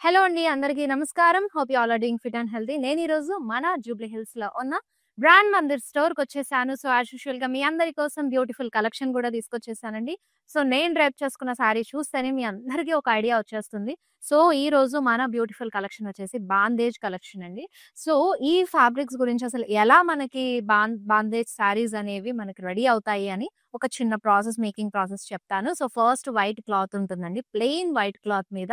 Hello అండి. అందరికీ నమస్కారం. Hope you all are doing fit and healthy. నేను ఈరోజు మన జూబ్లీ హిల్స్‌లో ఉన్న బ్రాండ్ మందిర్ స్టోర్‌కొచ్చేసాను. సో, యాజ్ యూజువల్‌గా మీ అందరి కోసం బ్యూటిఫుల్ కలెక్షన్ గూడా తీసుకొచ్చేసానండి. సో, నేను డ్రైప్ చేసుకున్న శారీ చూస్తేనే మీ అందరికీ ఒక ఐడియా వచ్చేస్తుంది. సో, ఈరోజు మన బ్యూటిఫుల్ కలెక్షన్ వచ్చేసి బాందేజ్ కలెక్షన్ అండి. సో, ఈ ఫ్యాబ్రిక్స్ గురించి అసలు ఎలా మనకి బాందేజ్ శారీస్ అనేవి మనకి రెడీ అవుతాయి అని ఒక చిన్న మేకింగ్ ప్రాసెస్ చెప్తాను. సో, ఫస్ట్ వైట్ క్లాత్ ఉంటుందండి. ప్లెయిన్ వైట్ క్లాత్ మీద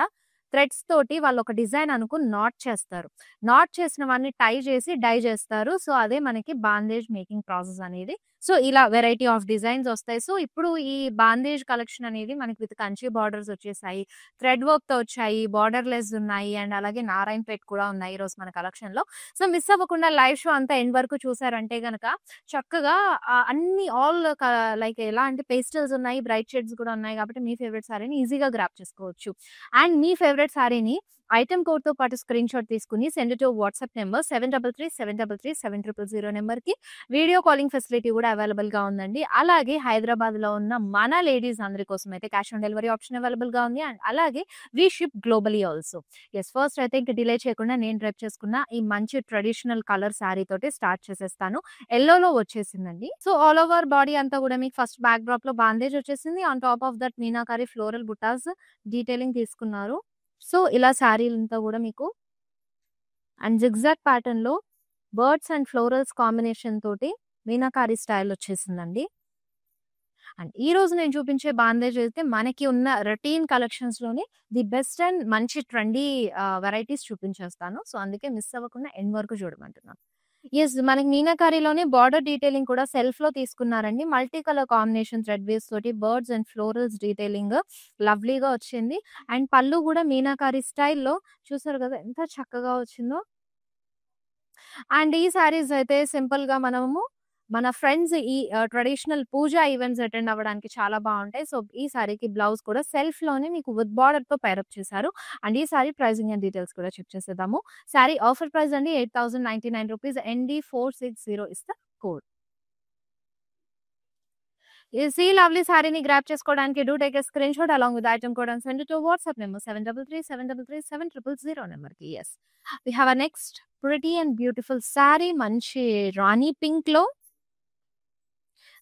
థ్రెడ్స్ తోటి వాళ్ళొక డిజైన్ అనుకుని నాట్ చేస్తారు. నాట్ చేసినవన్నీ టై చేసి డై చేస్తారు. సో, అదే మనకి బాందేజ్ మేకింగ్ ప్రాసెస్ అనేది. సో, ఇలా వెరైటీ ఆఫ్ డిజైన్స్ ఒస్తాయి. సో, ఇప్పుడు ఈ బాందేజ్ కలెక్షన్ అనేది మనకి విత్ కంచి బార్డర్స్ వచ్చేసాయి. థ్రెడ్ వర్క్‌తో వచ్చాయి. బార్డర్‌లెస్ ఉన్నాయి. అండ్ అలాగే నారాయణపేట్ కూడా ఉన్నాయి ఈరోజు మన కలెక్షన్‌లో. సో, మిస్ అవ్వకుండా లైవ్ షో అంతా ఎండ్ వరకు చూసారంటే గనక చక్కగా అన్ని ఆల్ లైక్ ఎలా అంటే పేస్టల్స్ ఉన్నాయి. బ్రైట్ షేడ్స్ కూడా ఉన్నాయి కాబట్టి మీ ఫేవరెట్ సారీని ఈజీగా గ్రాబ్ చేసుకోవచ్చు. అండ్ మీ ఫేవరెట్ సారీని ఐటెమ్ కోడ్‌తో పాటు స్క్రీన్‌షాట్ తీసుకొని సెండ్ టు వాట్సాప్ నంబర్ 7337337000 నంబర్‌కి వీడియో కాలింగ్ ఫెసిలిటీ కూడా అవైలబుల్‌గా ఉందండి. అలాగే హైదరాబాద్‌లో ఉన్న మన లేడీస్ అందరి కోసం అయితే క్యాష్ ఆన్ డెలివరీ ఆప్షన్ అవైలబుల్‌గా ఉంది. అండ్ అలాగే వి షిప్ గ్లోబలీ ఆల్సో. ఫస్ట్ అయితే ఇంక డిలే చేయకుండా నేను డ్రైప్ చేసుకున్న ఈ మంచి ట్రెడిషనల్ కలర్ సారీ తోటి స్టార్ట్ చేసేస్తాను. యెల్లోలో వచ్చేసిందండి. సో, ఆల్ ఓవర్ బాడీ అంతా కూడా మీకు ఫస్ట్ బ్యాక్ డ్రాప్‌లో బాందేజ్ వచ్చేసింది. On top of that meenakari floral buttas detailing తీసుకున్నారు. సో, ఇలా శారీలంతా గూడా మీకు అండ్ జిగ్‌జాగ్ ప్యాటర్న్‌లో బర్డ్స్ అండ్ ఫ్లోరల్స్ కాంబినేషన్ తోటి మీనాకారి స్టైల్ వచ్చేసిందండి. అండ్ ఈరోజు నేను చూపించే బాందేజ్ అయితే మనకి ఉన్న రొటీన్ కలెక్షన్స్‌లోనే ది బెస్ట్ అండ్ మంచి ట్రెండీ వెరైటీస్ చూపించేస్తాను. సో, అందుకే మిస్ అవ్వకుండా ఎండ్ వరకు చూడమంటున్నాను. మనకి మీనాకారిలోనే బార్డర్ డీటెయిలింగ్ కూడా సెల్ఫ్‌లో తీసుకున్నారండి. Multi colour combination thread waves తోటి బర్డ్స్ అండ్ ఫ్లోరల్స్ డీటెయిలింగ్ లవ్లీగా వచ్చింది. అండ్ పళ్ళు కూడా మీనాకారి స్టైల్‌లో చూసారు కదా! ఎంత చక్కగా వచ్చిందో. అండ్ ఈ శారీస్ అయితే సింపుల్‌గా మనము మన ఫ్రెండ్స్ ఈ ట్రెడిషనల్ పూజా ఈవెంట్స్ అటెండ్ అవ్వడానికి చాలా బావుంటాయి. సో, ఈ శారీకి బ్లౌజ్ కూడా సెల్ఫ్‌లోనే మీకు విత్ బార్డర్‌తో పైరప్ చేశారు. అండ్ ఈ శారీ ప్రైజింగ్ అండ్ డీటెయిల్స్ కూడా చెక్ చేసేద్దాము. శారీ ఆఫర్ ప్రైస్ అండి ₹8099 ND460 ఇస్ ద కోడ్. ఈ లవ్లీ శారీని గ్రాబ్ చేసుకోవడానికి do take a screenshot along with item code and send it to WhatsApp number 7337337000 నంబర్‌కి. We have a next pretty and beautiful saree మంచి rani పింక్‌లో.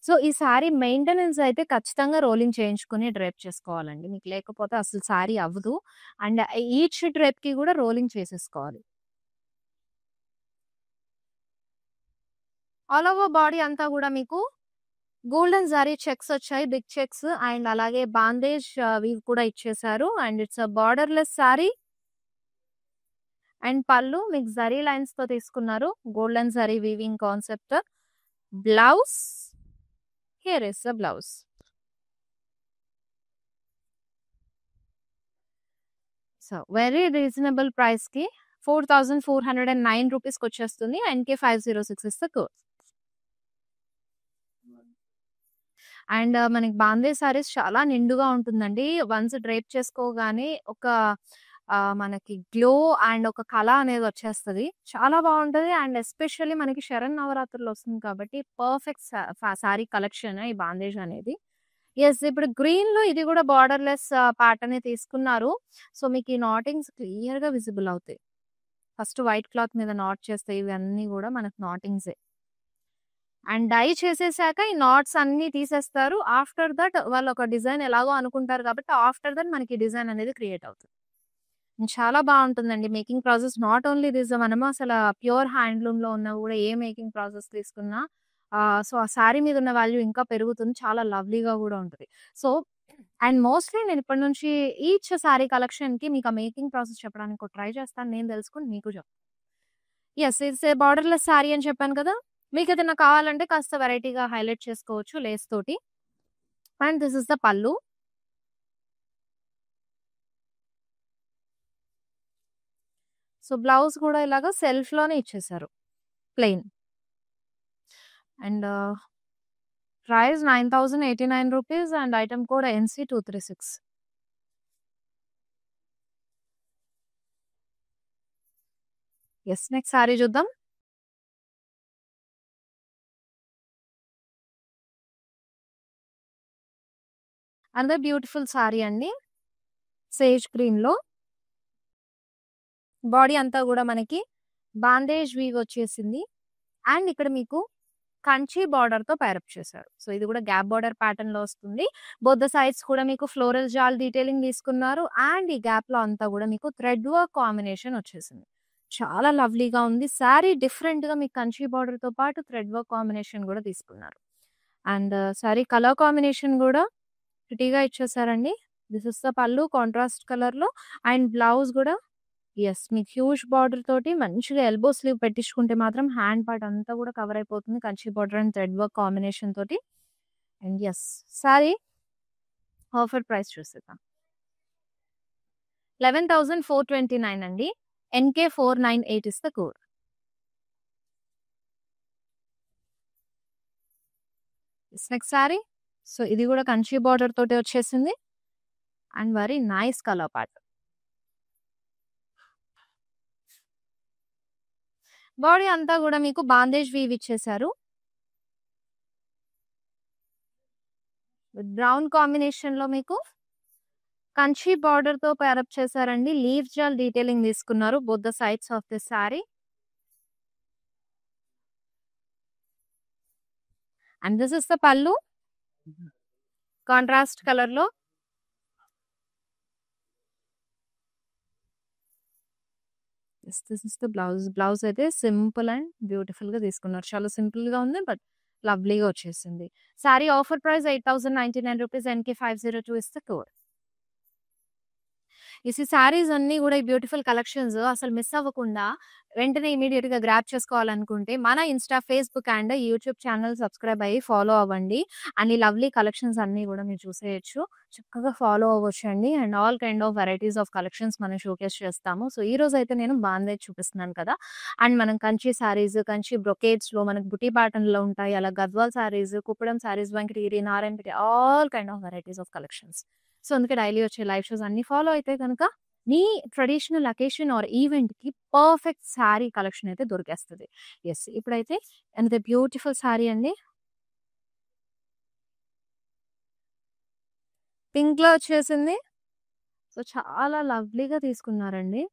So, ఈ sari maintenance అయితే ఖచ్చితంగా rolling చేయించుకొని డ్రేప్ చేసుకోవాలండి. మీకు లేకపోతే అసలు శారీ అవ్వదు. అండ్ ఈచ్ డ్రేప్‌కి కూడా రోలింగ్ చేసేసుకోవాలి. ఆల్ ఓవర్ బాడీ అంతా గూడా మీకు గోల్డెన్ జరీ చెక్స్ వచ్చాయి. బిగ్ చెక్స్ అండ్ అలాగే బాందేజ్ వీవ్ కూడా ఇచ్చేసారు. And it's a borderless sari. And పళ్ళు మీకు జరీ లైన్స్‌తో తీసుకున్నారు. Golden zari weaving concept. Blouse here is the blouse. So, very reasonable ప్రైస్‌కి ₹4409 కొచ్చేస్తుంది. NK506 is the code. And మనకి బాందే సారీస్ చాలా నిండుగా ఉంటుందండి. వన్స్ డ్రేప్ చేసుకోగానే ఒక మనకి గ్లో అండ్ ఒక కళ అనేది వచ్చేస్తది. చాలా బావుంటది. అండ్ ఎస్పెషల్లీ మనకి శరన్నవరాత్రులు వస్తుంది కాబట్టి పర్ఫెక్ట్ సారీ కలెక్షన్ ఈ బాందేజ్ అనేది. ఇప్పుడు గ్రీన్‌లో ఇది కూడా బార్డర్‌లెస్ ప్యాటర్నే తీసుకున్నారు. సో, మీకు ఈ నాటింగ్స్ క్లియర్‌గా విజిబుల్ అవుతాయి. ఫస్ట్ వైట్ క్లాత్ మీద నాట్ చేస్తే ఇవన్నీ గూడా మనకు నాటింగ్సే. అండ్ డై చేసేసాక ఈ నాట్స్ అన్నీ తీసేస్తారు. ఆఫ్టర్ దట్ వాళ్ళొక డిజైన్ ఎలాగో అనుకుంటారు కాబట్టి ఆఫ్టర్ దట్ మనకి డిజైన్ అనేది క్రియేట్ అవుతుంది. చాలా బావుంటుందండి making process. Not only this మనము అసల ప్యూర్ హ్యాండ్లూమ్‌లో ఉన్న గూడా ఏ మేకింగ్ ప్రాసెస్ తీసుకున్నా సో, ఆ శారీ మీద ఉన్న వాల్యూ ఇంకా పెరుగుతుంది. చాలా లవ్లీగా గూడా ఉంటది. సో, అండ్ మోస్ట్‌లీ నేను ఇప్పటి నుంచి ఈచ్ శారీ కలెక్షన్‌కి మీకు ఆ మేకింగ్ ప్రాసెస్ చెప్పడానికి ట్రై చేస్తాను. నేను తెలుసుకొని మీకు చెప్తాను. ఇట్స్ ఏ బార్డర్‌లెస్ శారీ అని చెప్పాను కదా! మీకేదైనా కావాలంటే కాస్త వెరైటీగా హైలైట్ చేసుకోవచ్చు లేస్ తోటి. And this is the pallu. So, blouse కూడా ఇలాగా సెల్ఫ్‌లోనే ఇచ్చేసారు. Plain. And price ₹9089 and item code NC236. Next sari చూద్దాం. అనదర్ బ్యూటిఫుల్ శారీ అండి. సేజ్ గ్రీన్‌లో. బాడీ అంతా కూడా మనకి బాందేజ్ వీవ్ వచ్చేసింది. అండ్ ఇక్కడ మీకు కంచి బార్డర్ తో పైరప్ చేశారు. సో ఇది కూడా గ్యాప్ బార్డర్ ప్యాటర్న్ లో వస్తుంది. బోత్ ద సైడ్స్ కూడా మీకు ఫ్లోరల్ జాల్ డీటెయిలింగ్ తీసుకున్నారు. అండ్ ఈ గ్యాప్ లో అంతా కూడా మీకు థ్రెడ్ వర్క్ కాంబినేషన్ వచ్చేసింది. చాలా లవ్లీగా ఉంది. శారీ డిఫరెంట్ గా మీకు కంచి బార్డర్ తో పాటు థ్రెడ్ వర్క్ కాంబినేషన్ కూడా తీసుకున్నారు. అండ్ శారీ కలర్ కాంబినేషన్ కూడా ప్రిటీగా ఇచ్చేసారండి. దిస్ ఇస్ ద పళ్ళు కాంట్రాస్ట్ కలర్ లో. అండ్ బ్లౌజ్ కూడా మీకు హ్యూజ్ బార్డర్ తోటి మంచిగా ఎల్బో స్లీవ్ పెట్టించుకుంటే మాత్రం హ్యాండ్ పార్ట్ అంతా కూడా కవర్ అయిపోతుంది Kanchi border and thread work combination తోటి. అండ్ సారీ ఆఫర్ ప్రైస్ చూసేద్దాం. 11,429 అండి. NK498 is the code. Next sari. So ఇది కూడా కంచి బార్డర్ తోటి వచ్చేసింది. And very nice colour part. Body అంతా కూడా మీకు బాందేజ్ వీవ్ ఇచ్చేసారు. బ్రౌన్ కాంబినేషన్ లో మీకు కంచి బార్డర్ తో పేరప్ చేశారండి. లీవ్ జాల్ డీటెయిలింగ్ తీసుకున్నారు both the sides of this sorry. And this is the పళ్ళు కాంట్రాస్ట్ కలర్ లో. This is the blouse. Blouse అయితే సింపుల్ అండ్ బ్యూటిఫుల్ గా తీసుకున్నారు. చాలా సింపుల్ గా ఉంది బట్ లవ్లీగా వచ్చేసింది. Sorry offer price 8,099 rupees. NK502 is the code. ఈ సారీస్ అన్ని కూడా ఈ బ్యూటిఫుల్ కలెక్షన్స్ అసలు మిస్ అవ్వకుండా వెంటనే ఇమీడియట్ గా గ్రాప్ చేసుకోవాలనుకుంటే మన Insta, Facebook and YouTube channel subscribe అయ్యి ఫాలో అవ్వండి. అండ్ ఈ లవ్లీ కలెక్షన్స్ అన్ని కూడా మీరు చూసేయచ్చు. చక్కగా ఫాలో అవ్వచ్చండి. And all kind of varieties of collections మనం షోకేస్ చేస్తాము. సో ఈ రోజు అయితే నేను బాందేజ్ చూపిస్తున్నాను కదా. అండ్ మనం కంచి సారీస్, కంచి బ్రొకేట్స్ లో మనకు బుటీ ప్యాటర్న్ లో ఉంటాయి. అలా Gadwal saris, Kuppadam saris, Venkatagiri, Narayanpet all kind of varieties of collections. So అందుకే డైలీ వచ్చే లైవ్ షోస్ అన్ని ఫాలో అయితే కనుక మీ ట్రెడిషనల్ అకేషన్ ఆర్ ఈవెంట్ కి పర్ఫెక్ట్ శారీ కలెక్షన్ అయితే దొరికేస్తుంది. ఇప్పుడైతే అంత బ్యూటిఫుల్ శారీ అండి. పింక్ లో వచ్చేసింది. సో చాలా లవ్లీగా తీసుకున్నారండి.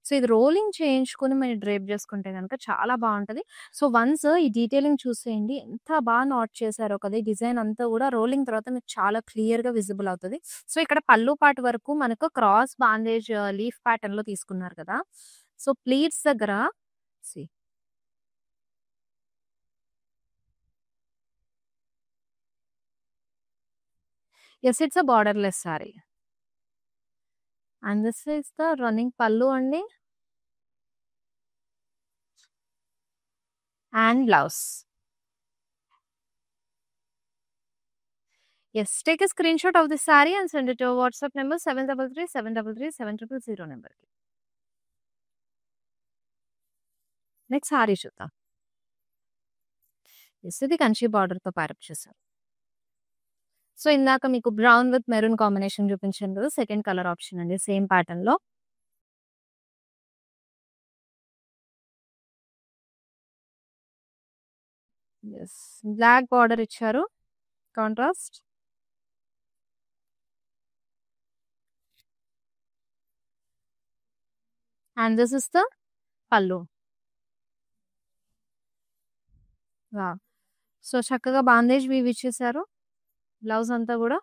సో ఇది రోలింగ్ చేయించుకొని మీరు డ్రేప్ చేసుకుంటే కనుక చాలా బాగుంటది. సో వన్స్ ఈ డీటెయిలింగ్ చూసేయండి. ఎంత బాగా నాట్ చేశారో కదా. డిజైన్ అంతా కూడా రోలింగ్ తర్వాత మీకు చాలా క్లియర్ గా విజిబుల్ అవుతుంది. సో ఇక్కడ పళ్ళు పార్ట్ వరకు మనకు క్రాస్ బాందేజ్ లీఫ్ ప్యాటర్న్ లో తీసుకున్నారు కదా. సో ప్లీట్స్ దగ్గర it's a borderless sorry. And this is the running పళ్ళు అండి. And blouse. Take a screenshot of this saree and send it to our WhatsApp number 733-733-7000 number. Next sorry చూద్దాం. ఇది Kanchi border తో ప్యారప్ చేశారు. సో ఇందాక మీకు బ్రౌన్ విత్ మెరూన్ కాంబినేషన్ చూపించాను కదా. సెకండ్ కలర్ ఆప్షన్ అండి సేమ్ ప్యాటర్న్ లో. బ్లాక్ బార్డర్ ఇచ్చారు contrast. And this is the pallu. So చక్కగా బాందేజ్ వీవ్ ఇచ్చేసారు. బ్లౌజ్ అంతా కూడా.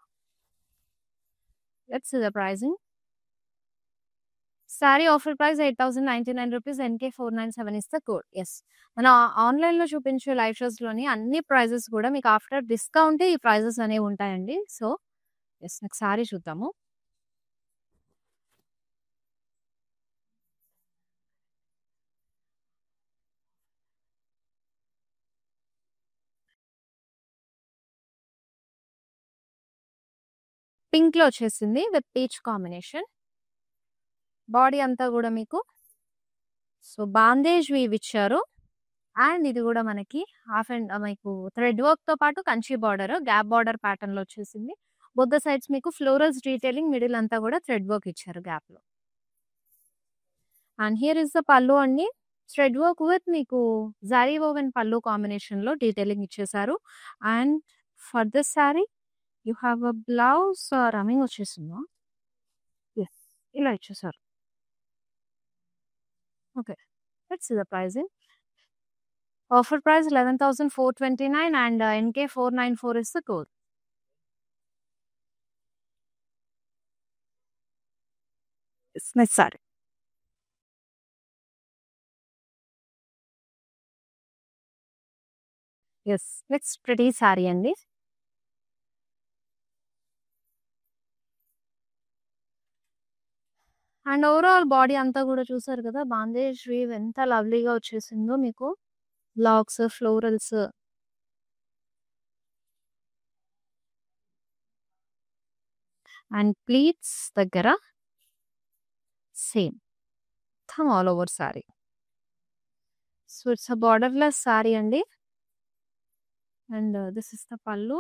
Let's see the pricing. Saree offer price 8,099 rupees. NK497 is the code. మన ఆన్లైన్ లో చూపించే లైవ్ షోస్ లోని అన్ని ప్రైజెస్ కూడా మీకు ఆఫ్టర్ డిస్కౌంట్ ఈ ప్రైజెస్ అనేవి ఉంటాయండి. సో నెక్స్ట్ సారీ చూద్దాము. పింక్ లో వచ్చేసింది విత్ పీచ్ కాంబినేషన్. బాడీ అంతా కూడా మీకు సో బాందేజ్ వీవ్ ఇచ్చారు. అండ్ ఇది కూడా మనకి హాఫ్ అండ్ మీకు థ్రెడ్ వర్క్ తో పాటు Kanchi border, gap border pattern లో వచ్చేసింది. బొద్ద సైడ్స్ మీకు ఫ్లోరల్స్ డీటెయిలింగ్, మిడిల్ అంతా కూడా థ్రెడ్ వర్క్ ఇచ్చారు గ్యాప్ లో. అండ్ హియర్ ఇస్ ద పళ్ళు అండి. థ్రెడ్ వర్క్ విత్ మీకు జరీ ఓవెన్ పళ్ళు కాంబినేషన్ లో డీటెయిలింగ్ ఇచ్చేసారు. And for this saree you have a blouse running వచ్చేసిందా. ఇలా ఇచ్చేసారు. Okay. Let's see the pricing. Offer price 11,429 and NK494 is the code. It's necessary. Yes, it's pretty saree అండి. And overall body అంతా కూడా చూసారు కదా, బాందేజ్ వీవ్ ఎంత లవ్లీగా వచ్చేసిందో మీకు. బ్లాక్స్, ఫ్లోరల్స్ అండ్ ప్లీట్స్ దగ్గర సేమ్ మొత్తం all over sari. So it's a borderless sari అండి. And this is the pallu.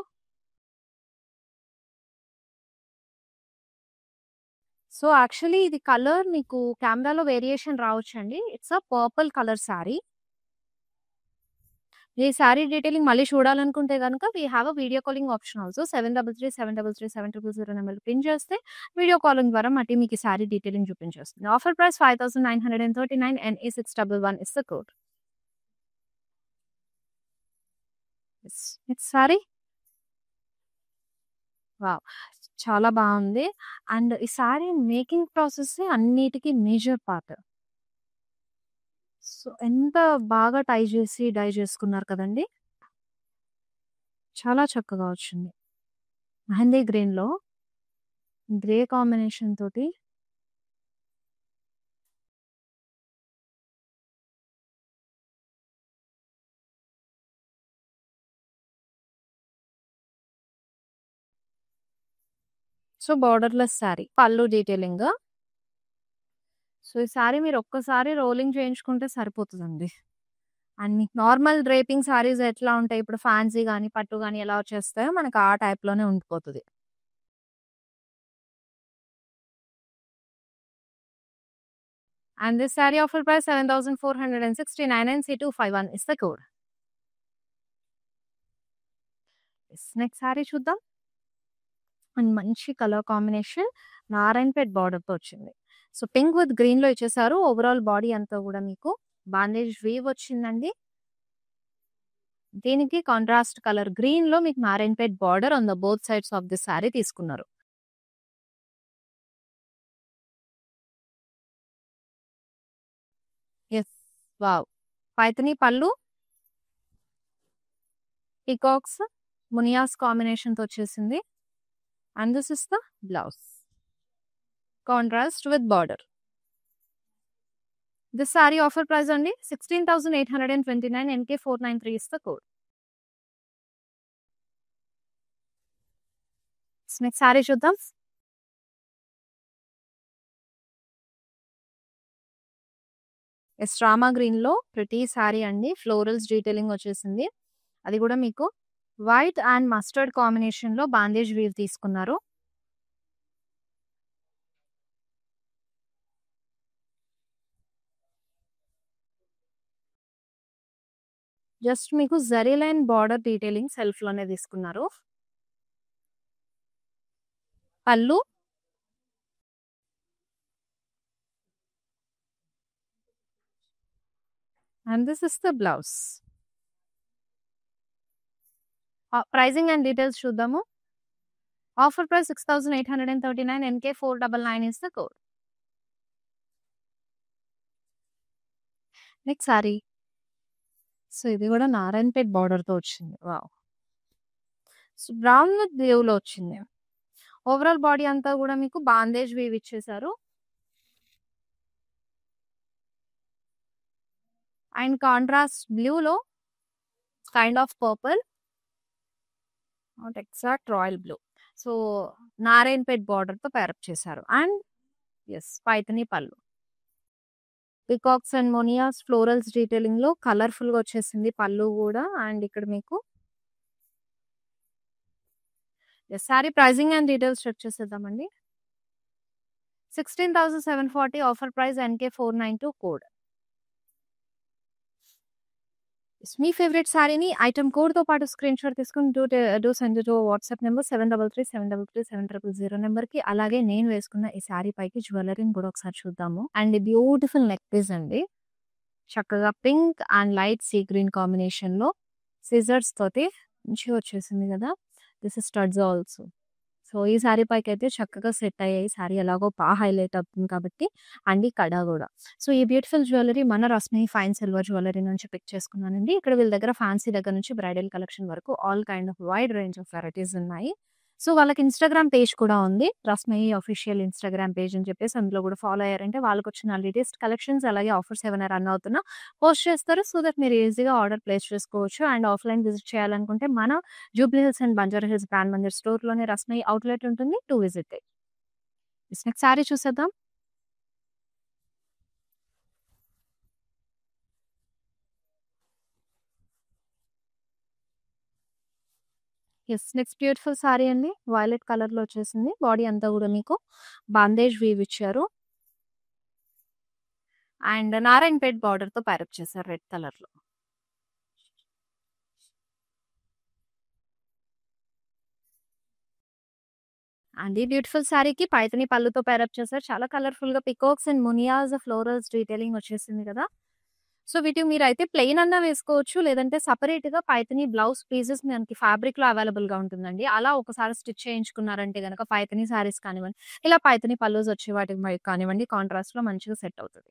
So actually ఇది కలర్ మీకు కెమెరాలో వేరియేషన్ రావచ్చండి. It's a purple colour sari. ఈ సారీ డీటెయిలింగ్ మళ్ళీ చూడాలనుకుంటే గనుక we have a video calling option also. 7337337000 నెంబర్‌కి పిన్ చేస్తే వీడియో కాలింగ్ ద్వారా మళ్ళీ మీకు ఈ సారీ డీటెయిలింగ్ చూపించేస్తుంది. Offer price 5,939 and A611 is the code. Next sari. Wow! చాలా బాగుంది. అండ్ ఈ సారీ మేకింగ్ ప్రాసెస్ అన్నిటికి మేజర్ పార్ట్. సో ఎంత బాగా టై చేసి డై చేసుకున్నారు కదండి. చాలా చక్కగా వచ్చింది. మెహందీ గ్రీన్‌లో గ్రే కాంబినేషన్ తోటి సో బార్డర్‌లెస్ సారీ. పళ్ళు డీటెయిలింగ్. సో ఈ సారీ మీరు ఒక్కసారి రోలింగ్ చేయించుకుంటే సరిపోతుందండి. అండ్ మీకు నార్మల్ డ్రేపింగ్ సారీస్ ఎట్లా ఉంటాయి, ఇప్పుడు ఫ్యాన్సీ గాని, పట్టు గాని ఎలా వచ్చేస్తాయో మనకు ఆ టైప్‌లోనే ఉండిపోతది. And this sari offer price 7,469 and C251 is the code. Next sorry చూద్దాం. అండ్ మంచి కలర్ కాంబినేషన్ నారాయణపేట్ బార్డర్‌తో వచ్చింది. సో పింక్ విత్ గ్రీన్‌లో ఇచ్చేసారు. ఓవరాల్ బాడీ అంతా కూడా మీకు బాందేజ్ వీవ్ వచ్చిందండి. దీనికి కాంట్రాస్ట్ కలర్ గ్రీన్‌లో మీకు Narayanpet border on the both sides of the sorry తీసుకున్నారు. Yes. Wow! Paithani pallu, peacocks, మునియాస్ కాంబినేషన్‌తో వచ్చేసింది. And this is the blouse. Contrast with border. This sari offer price అండి 16,829 NK493 is the code. Next sorry చూద్దాం. Yes Rama గ్రీన్‌లో pretty sorry అండి. Florals detailing వచ్చేసింది. అది కూడా మీకు వైట్ అండ్ మస్టర్డ్ కాంబినేషన్‌లో బాందేజ్ వీవ్ తీసుకున్నారు. జస్ట్ మీకు జరీ లైన్ బార్డర్ డీటెయిలింగ్ సెల్ఫ్‌లోనే తీసుకున్నారు. Pallu, and this is the blouse. Pricing and details చూద్దాము. Offer price 6,839 NK499 is the code. Next sari. So ఇది కూడా నారాయణపేట్ బార్డర్‌తో వచ్చింది. వావ్! సో బ్రౌన్ విత్ బ్లూలో వచ్చింది. ఓవరాల్ బాడీ అంతా కూడా మీకు బాందేజ్ వీవ్ ఇచ్చేసారు. అండ్ కాంట్రాస్ట్ బ్లూలో kind of purple, not exact royal blue. So Narayanpet బార్డర్‌తో పేరప్ చేశారు. And yes Paithani pallu. Peacocks and మోనియాస్ florals డీటెయిలింగ్‌లో కలర్‌ఫుల్‌గా వచ్చేసింది పళ్ళు కూడా. అండ్ ఇక్కడ మీకు sari pricing and details check చేసేద్దామండి. 16,740 ఆఫర్ ప్రైస్ NK492 కోడ్. మీ ఫేవరెట్ సారీని ఐటమ్ కోడ్‌తో పాటు స్క్రీన్ షాట్ తీసుకొని do send to WhatsApp number 7337337000 నెంబర్‌కి. అలాగే నేను వేసుకున్న ఈ సారీ పైకి జ్యువెలరీని కూడా ఒకసారి చూద్దాము. అండ్ బ్యూటిఫుల్ నెక్ పీస్ అండి. చక్కగా pink and light sea green కాంబినేషన్‌లో సిజర్స్ తోటి మంచిగా వచ్చేసింది గదా! This is studs also. So, ఈ సారీ పైకైతే చక్కగా సెట్ అయ్యాయి. సారీ ఎలాగో హైలైట్ అవుతుంది కాబట్టి అండ్ ఈ కడా గూడా. సో, ఈ బ్యూటిఫుల్ జ్యువెల్లరీ మన రస్మి ఫైన్ సిల్వర్ జ్యువెల్లరీ నుంచి పిక్ చేసుకున్నానండి. ఇక్కడ వీళ్ళ దగ్గర ఫ్యాన్సీ దగ్గర నుంచి బ్రైడల్ కలెక్షన్ వరకు all kind of wide range of varieties ఉన్నాయి. సో, వాళ్ళకి ఇన్‌స్టాగ్రామ్ పేజ్ కూడా ఉంది. రస్మి ఆఫీషియల్ ఇన్‌స్టాగ్రామ్ పేజ్ అని చెప్పేసి అందులో కూడా ఫాలో అయ్యారంటే వాళ్ళకొచ్చిన లేటెస్ట్ కలెక్షన్స్ అలాగే ఆఫర్స్ ఏమైనా రన్ అవుతున్నా పోస్ట్ చేస్తారు. సో, దట్ మీరు ఈజీగా ఆర్డర్ ప్లేస్ చేసుకోవచ్చు. అండ్ ఆఫ్‌లైన్ విజిట్ చేయాలనుకుంటే మన జూబ్లీ హిల్స్ అండ్ బంజారా హిల్స్ బ్రాండ్ మందిర్ స్టోర్‌లోనే రస్మయి అవుట్‌లెట్ ఉంటుంది. To visit it. Next sari చూసేద్దాం. నెక్స్ట్ బ్యూటిఫుల్ సారీ అండి. వయలెట్ కలర్‌లో వచ్చేసింది. బాడీ అంతా గూడా మీకు బాందేజ్ వీవ్ ఇచ్చారు. అండ్ నారాయణపేట్ బార్డర్‌తో పైరప్ చేశారు రెడ్ కలర్‌లో. అండ్ ఈ బ్యూటిఫుల్ సారీకి పైథాని పళ్ళుతో పైరప్ చేశారు. చాలా కలర్‌ఫుల్‌గా పికాక్స్ అండ్ మునియాస్ ఫ్లోరల్స్ డీటెయిలింగ్ వచ్చేసింది కదా! సో, వీటికి మీరైతే ప్లెయిన్ అన్నా వేసుకోవచ్చు. లేదంటే సెపరేట్‌గా పైథాని బ్లౌజ్ పీసెస్ మనకి ఫ్యాబ్రిక్‌లో అవైలబుల్‌గా ఉంటుందండి. అలా ఒకసారి స్టిచ్ చేయించుకున్నారంటే గనక పైథాని సారీస్ కానివ్వండి, ఇలా పైథాని పల్లోస్ వచ్చే వాటికి కానివ్వండి కాంట్రాస్ట్‌లో మంచిగా సెట్ అవుతది.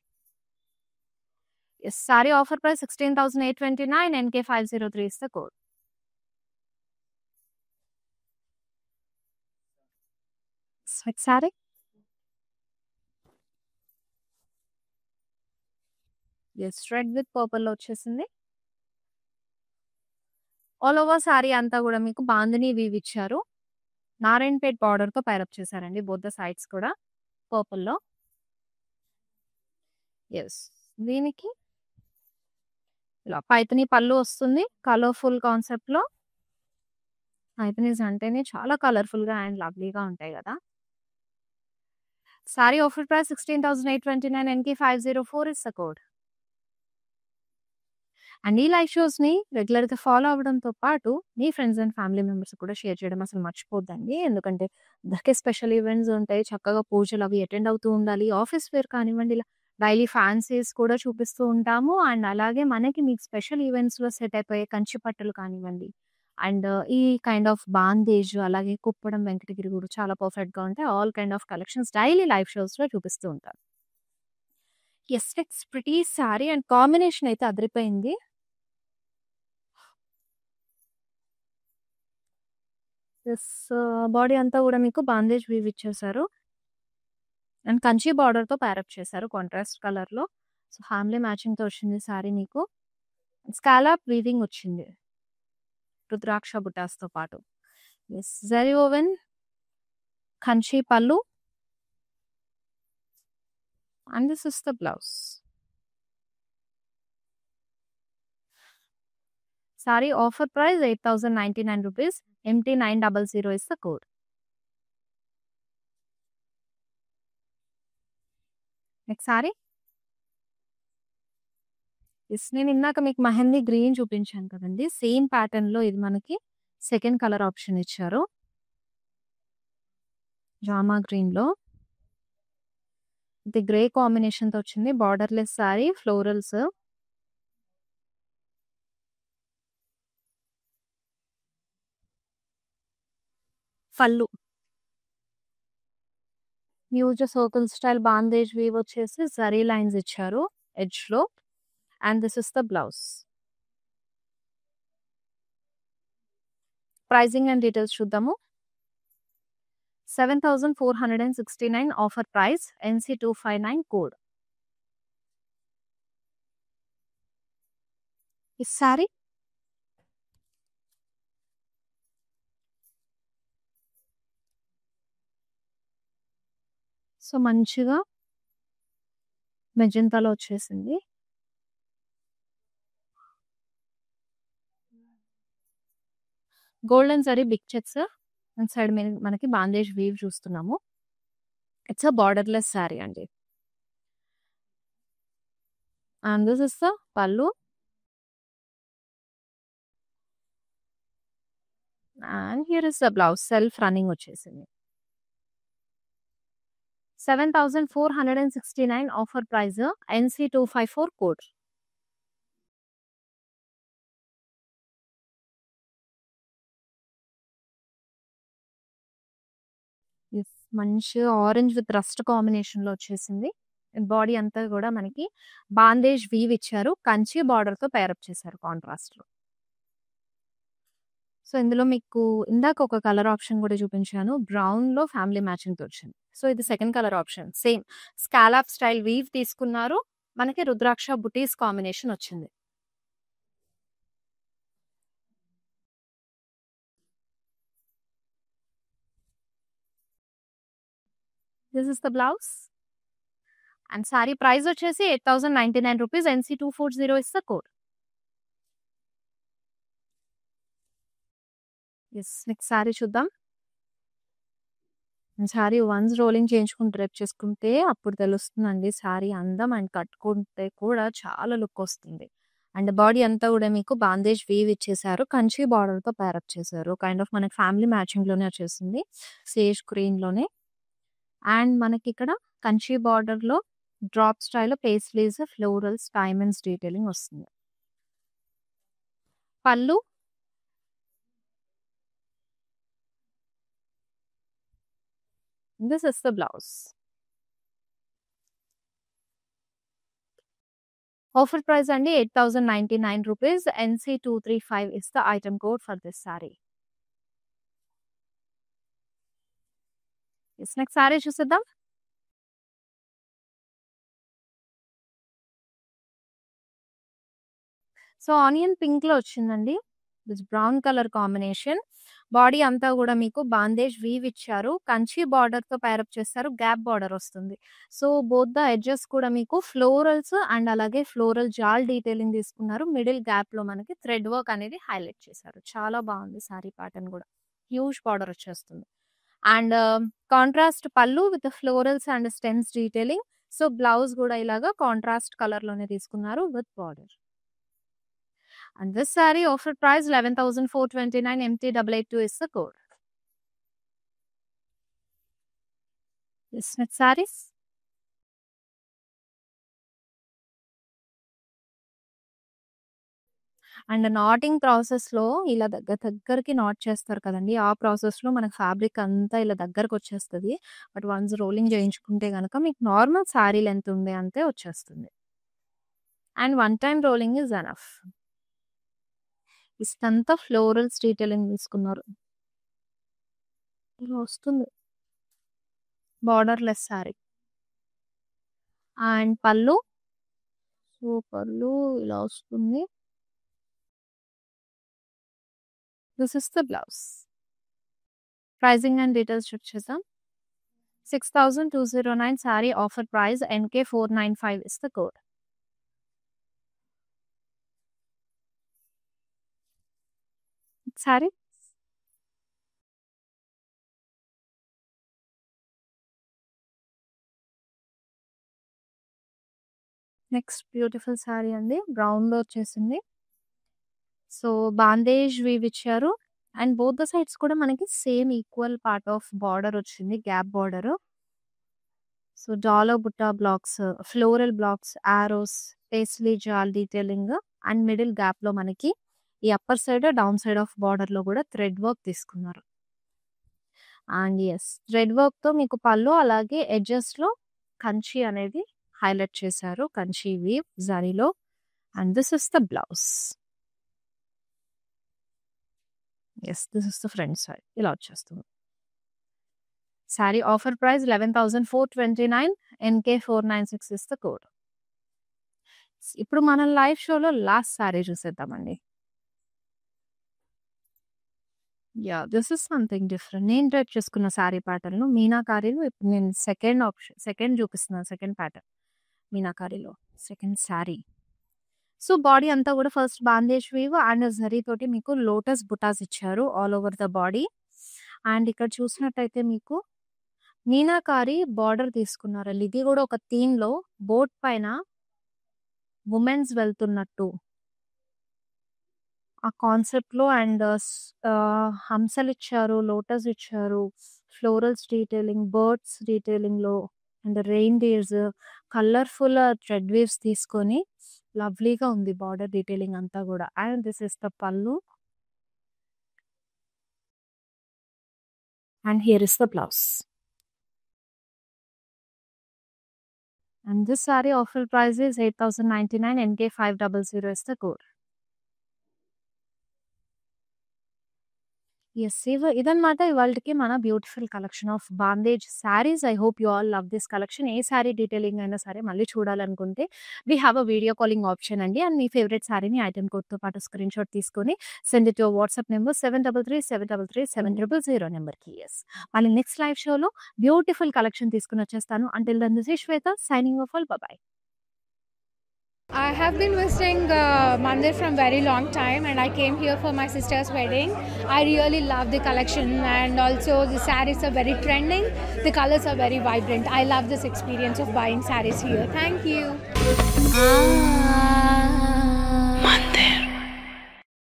Sari offer price 16,829 NK 503 is the code. Next sari. Red with పర్పుల్‌లో వచ్చేసింది. ఆల్ ఓవర్ సారీ అంతా గూడా మీకు బాందిని వీవ్ ఇచ్చారు. నారాయణపేట్ బార్డర్‌తో పైరప్ చేశారండి బోత్ ద సైడ్స్ కూడా పర్పుల్‌లో. యెస్. దీనికి ఇలా పైథాని పళ్ళు వస్తుంది. కలర్‌ఫుల్ కాన్సెప్ట్‌లో. పైథానీస్ అంటేనే చాలా కలర్‌ఫుల్‌గా అండ్ లవ్లీగా ఉంటాయి గదా! Sorry offer price 16,829 NK 504 is the code. And ఈ లైవ్ షోస్‌ని రెగ్యులర్‌గా ఫాలో అవ్వడంతో పాటు మీ ఫ్రెండ్స్ అండ్ ఫ్యామిలీ మెంబర్స్ కూడా షేర్ చేయడం అసలు మర్చిపోద్దండి. ఎందుకంటే అందరికి స్పెషల్ ఈవెంట్స్ ఉంటాయి. చక్కగా పూజలు అవి అటెండ్ అవుతూ ఉండాలి. ఆఫీస్ వేర్ కానివ్వండి, ఇలా డైలీ ఫ్యాన్సీస్ కూడా చూపిస్తూ ఉంటాము. అండ్ అలాగే మనకి మీకు స్పెషల్ ఈవెంట్స్‌లో సెట్ అయిపోయే కంచి పట్టులు కానివ్వండి, అండ్ ఈ కైండ్ ఆఫ్ బాందేజ్ అలాగే కుప్పడం, వెంకటగిరి కూడా చాలా పర్ఫెక్ట్‌గా ఉంటాయి. All kind of collections daily live షోస్‌లో చూపిస్తూ ఉంటారు. Next pretty sari and combination అయితే అదిరిపోయింది. యెస్. బాడీ అంతా గూడా మీకు బాందేజ్ వీవ్ ఇచ్చేసారు. అండ్ కంచి బార్డర్‌తో ప్యారప్ చేశారు కాంట్రాస్ట్ కలర్‌లో. సో, ఫ్యామిలీ మ్యాచింగ్‌తో వచ్చింది సారీ మీకు. స్కాలప్ వీవింగ్ వచ్చింది. రుద్రాక్ష బుటాస్‌తో పాటు. జరీ ఓవెన్ కంచి పళ్ళు and this is the blouse. Sorry offer price 8,099 rupees. MT 900 is the code. Next sorry. నేను ఇందాక మీకు మెహందీ గ్రీన్ చూపించాను కదండీ! సేమ్ ప్యాటర్న్‌లో ఇది మనకి సెకండ్ కలర్ ఆప్షన్ ఇచ్చారు. జామా గ్రీన్‌లో. ఇది గ్రే కాంబినేషన్‌తో వచ్చింది. Borderless sari florals. పళ్ళు. న్యూజ్ సర్కిల్ స్టైల్ బాందేజ్ వీవ్ వచ్చేసి జరీ లైన్స్ ఇచ్చారు ఎడ్జ్‌లో. And this is the blouse. Pricing and details చూద్దాము. 7,469 ఆఫర్ ప్రైస్. NC 259 code. ఈ సారీ సో, మంచిగా మెజెంటాలో వచ్చేసింది. Golden zari big checks and side మనకి బాందేజ్ వీవ్ చూస్తున్నాము. ఇట్స్ అ బార్డర్‌లెస్ సారీ అండి. And this is the pallu. And here is the blouse self running వచ్చేసింది. 7,469 offer price. NC 254 code. మంచి ఆరెంజ్ విత్ రస్ట్ కాంబినేషన్‌లో వచ్చేసింది. బాడీ అంతా గూడా మనకి బాందేజ్ వీవ్ ఇచ్చారు. కంచి బార్డర్‌తో పేరప్ చేశారు కాంట్రాస్ట్‌లో. సో, ఇందులో మీకు ఇందాక ఒక కలర్ ఆప్షన్ గూడా చూపించాను. బ్రౌన్‌లో ఫ్యామిలీ మ్యాచింగ్‌తో వచ్చింది. సో, ఇది second colour option. Same scallop style weave తీసుకున్నారు. మనకి రుద్రాక్ష బుటీస్ కాంబినేషన్ వచ్చింది. This is the blouse. And saree price వచ్చేసి 8099 rupees. NC240 is the code. Yes. Next sorry చూద్దాం. సారీ వన్స్ రోలింగ్ చేయించుకుని డ్రేప్ చేసుకుంటే అప్పుడు తెలుస్తుందండి సారీ అందం. అండ్ కట్టుకుంటే కూడా చాలా లుక్ వస్తుంది. అండ్ బాడీ అంతా కూడా మీకు బాందేజ్ వీవ్ ఇచ్చేసారు. కంచి బార్డర్‌తో పేరప్ చేశారు. కైండ్ ఆఫ్ మనకి ఫ్యామిలీ మ్యాచింగ్‌లోనే వచ్చేసింది. సేజ్ గ్రీన్‌లోనే. అండ్ మనకిక్కడ కంచి బార్డర్‌లో డ్రాప్ స్టైల్‌లో పేస్లీస్, ఫ్లోరల్స్, డైమండ్స్ డీటెయిలింగ్ వస్తుంది. పళ్ళు this is the blouse. Offer price అండి 8099 rupees. NC235 is the item code for this sorry. Yes. Next sari చూసేద్దాం. సో, ఆనియన్ పింక్‌లో వచ్చిందండి. With brown colour combination. Body అంతా గూడా మీకు బాందేజ్ వీవ్ ఇచ్చారు. కంచి బార్డర్‌తో పేరప్ చేశారు. గ్యాప్ బార్డర్ వస్తుంది. సో, బోత్ ద ఎడ్జెస్ కూడా మీకు ఫ్లోరల్స్ అండ్ అలాగే ఫ్లోరల్ జాల్ డీటెయిలింగ్ తీసుకున్నారు. మిడిల్ గ్యాప్‌లో మనకి థ్రెడ్ వర్క్ అనేది హైలైట్ చేశారు. చాలా బాగుంది సారీ ప్యాటర్న్ గూడా. హ్యూజ్ బార్డర్ వచ్చేస్తుంది. అండ్ కాంట్రాస్ట్ పళ్ళు with florals and stems detailing. So, blouse గూడా ఇలాగా కాంట్రాస్ట్ కలర్‌లోనే తీసుకున్నారు with border. And this saree offer price 11,429. MT882 is the code. This next sarees. And NATing ప్రాసెస్‌లో ఇలా దగ్గరికి నాట్ చేస్తారు కదండీ! ఆ ప్రాసెస్‌లో మనకు ఫ్యాబ్రిక్ అంతా ఇలా దగ్గరకొచ్చేస్తది. బట్ వన్స్ రోలింగ్ చేయించుకుంటే గనక మీకు నార్మల్ సారీ లెంత్ ఉండే అంతే వచ్చేస్తుంది. And one time rolling is enough. ఇదంతా ఫ్లోరల్స్ డీటెయిలింగ్ తీసుకున్నారు. ఇలా వస్తుంది. Borderless saree. And pallu. So, pallu ఇలా వస్తుంది. This is the blouse. Pricing and details check చేద్దాం. 6,209 saree offer price. NK495 is the code. Saree. Next beautiful sari అండి. బ్రౌన్‌లో వచ్చేసింది. సో, బాందేజ్ వీవ్ ఇచ్చారు. అండ్ బోత్ ద సైడ్స్ కూడా మనకి same equal part of border వచ్చింది. Gap border. So, dollar butta blocks, floral blocks, arrows, paisley jaal detailing and middle గ్యాప్‌లో మనకి ఈ upper side, down side of బార్డర్‌లో కూడా థ్రెడ్ వర్క్ తీసుకున్నారు. And yes. థ్రెడ్ వర్క్‌తో మీకు పళ్ళు అలాగే ఎడ్జెస్‌లో కంచి అనేది హైలైట్ చేశారు. కంచి వీవ్ జరీలో. And this is the blouse. Yes. This is the front side. ఇలా వచ్చేస్తుంది. Sari offer price 11,429. NK496 is the code. ఇప్పుడు మనం లైవ్ షోలో లాస్ట్ సారీ చూసేద్దామండి. Yeah! This is something different. నేను డ్రేప్ చేసుకున్న సారీ ప్యాటర్న్ మీనాకారీలో ఇప్పుడు నేను సెకండ్ చూపిస్తున్నాను. సెకండ్ ప్యాటర్న్ మీనాకారీలో. సెకండ్ సారీ. సో, బాడీ అంతా కూడా first bandhej weave and zari తోటి మీకు lotus butas all over the body బాడీ. అండ్ ఇక్కడ చూసినట్టయితే మీకు మీనాకారి బార్డర్ తీసుకున్నారండి. ఇది కూడా ఒక థీమ్‌లో బోట్ పైన వుమెన్స్ వెళ్తున్నట్టు ఆ కాన్సెప్ట్‌లో అండ్ హంసలిచ్చారు, లోటస్ ఇచ్చారు, ఫ్లోరల్స్ డీటెయిలింగ్, బర్డ్స్ డీటెయిలింగ్‌లో and reindeers, colourful thread weaves తీసుకొని లవ్లీగా ఉంది బార్డర్ డీటెయిలింగ్ అంతా గూడా. And this is the pallu. And here is the blouse. And this saree offer price is 8,099, NK500 is the code. Yes ఇదన్నమాట ఇవాళకి మన beautiful collection of bandhej sarees. I hope you all love this collection. ఏ saree detailing అయినా సరే మళ్ళీ చూడాలనుకుంటే we have a video calling option అండి. And మీ ఫేవరెట్ శారీని ఐటమ్ కోడ్తో పాటు స్క్రీన్ షాట్ తీసుకొని send it your WhatsApp number 7337337000 నెంబర్కి. ఎస్ మళ్ళీ నెక్స్ట్ లైవ్ షోలో బ్యూటిఫుల్ కలెక్షన్ తీసుకుని వచ్చేస్తాను. Until then this is Shweta signing off all. Bye. I have been visiting Mandir from very long time, and I came here for my sister's wedding. I really love the collection, and also the sarees are very trending. The colors are very vibrant. I love this experience of buying sarees here. Thank you.